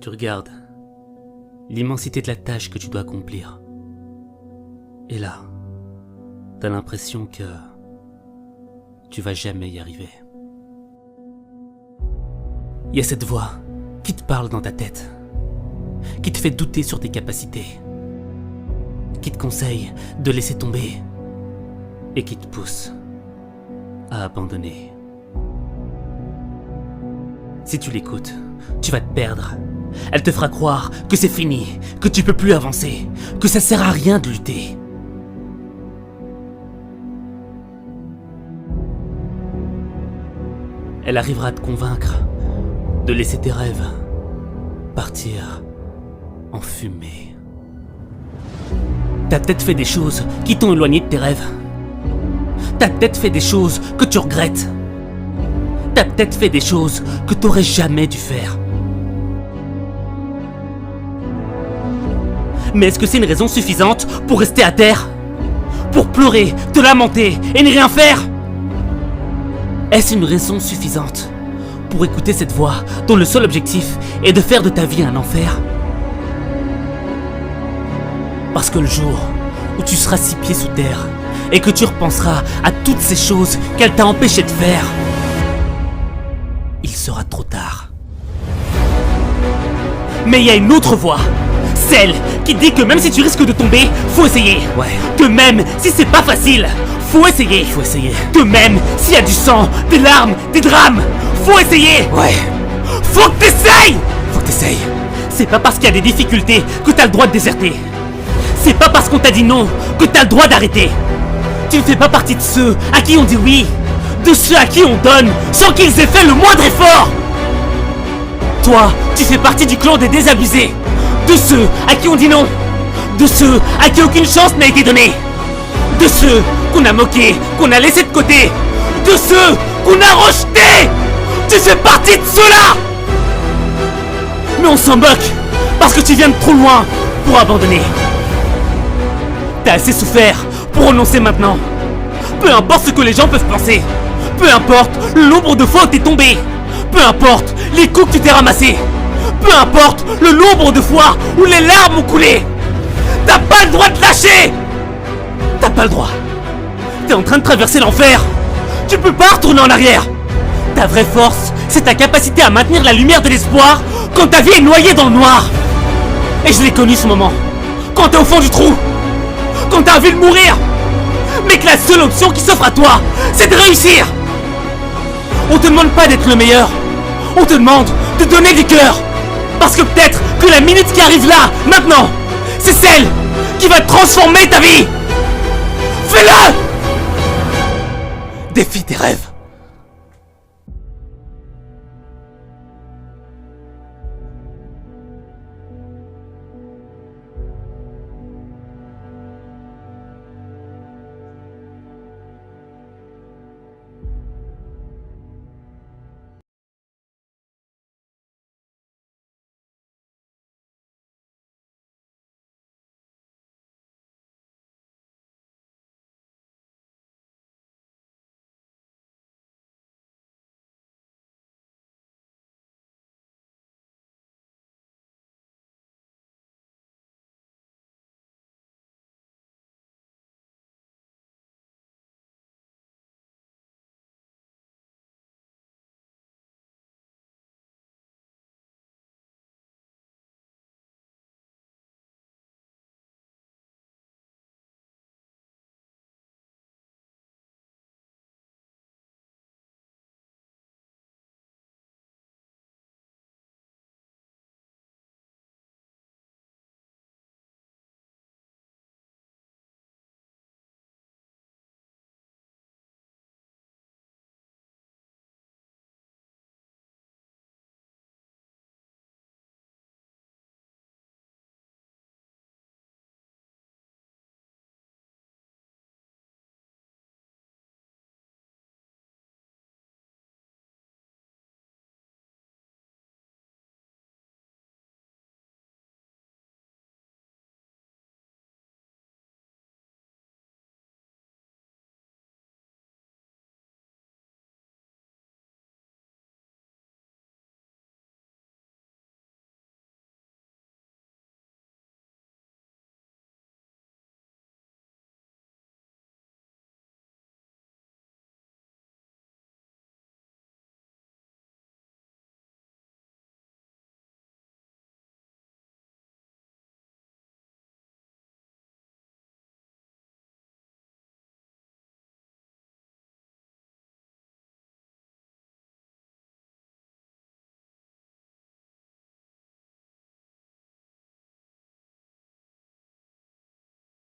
Tu regardes l'immensité de la tâche que tu dois accomplir. Et là, t'as l'impression que tu vas jamais y arriver. Il y a cette voix qui te parle dans ta tête, qui te fait douter sur tes capacités, qui te conseille de laisser tomber et qui te pousse à abandonner. Si tu l'écoutes, tu vas te perdre. Elle te fera croire que c'est fini, que tu peux plus avancer, que ça sert à rien de lutter. Elle arrivera à te convaincre de laisser tes rêves partir en fumée. T'as peut-être fait des choses qui t'ont éloigné de tes rêves. T'as peut-être fait des choses que tu regrettes. T'as peut-être fait des choses que t'aurais jamais dû faire. Mais est-ce que c'est une raison suffisante pour rester à terre? Pour pleurer, te lamenter et ne rien faire? Est-ce une raison suffisante pour écouter cette voix dont le seul objectif est de faire de ta vie un enfer? Parce que le jour où tu seras 6 pieds sous terre et que tu repenseras à toutes ces choses qu'elle t'a empêché de faire, il sera trop tard. Mais il y a une autre voix, celle qui dit que même si tu risques de tomber, faut essayer. Ouais. Que même si c'est pas facile, faut essayer. Faut essayer. Que même s'il y a du sang, des larmes, des drames, faut essayer. Ouais. Faut que t'essayes. Faut que t'essayes. C'est pas parce qu'il y a des difficultés que t'as le droit de déserter. C'est pas parce qu'on t'a dit non que t'as le droit d'arrêter. Tu ne fais pas partie de ceux à qui on dit oui, de ceux à qui on donne sans qu'ils aient fait le moindre effort. Toi, tu fais partie du clan des désabusés, de ceux à qui on dit non, de ceux à qui aucune chance n'a été donnée, de ceux qu'on a moqués, qu'on a laissés de côté, de ceux qu'on a rejetés. Tu fais partie de ceux-là. Mais on s'en moque parce que tu viens de trop loin pour abandonner. T'as assez souffert pour renoncer maintenant. Peu importe ce que les gens peuvent penser, peu importe le nombre de fois où t'es tombé, peu importe les coups que tu t'es ramassés, peu importe le nombre de fois où les larmes ont coulé, t'as pas le droit de lâcher. T'as pas le droit. T'es en train de traverser l'enfer. Tu peux pas retourner en arrière. Ta vraie force, c'est ta capacité à maintenir la lumière de l'espoir quand ta vie est noyée dans le noir. Et je l'ai connu ce moment. Quand t'es au fond du trou, quand t'as envie de mourir, mais que la seule option qui s'offre à toi, c'est de réussir. On te demande pas d'être le meilleur, on te demande de donner du cœur. Parce que peut-être que la minute qui arrive là, maintenant, c'est celle qui va transformer ta vie. Fais-le. Défie tes rêves.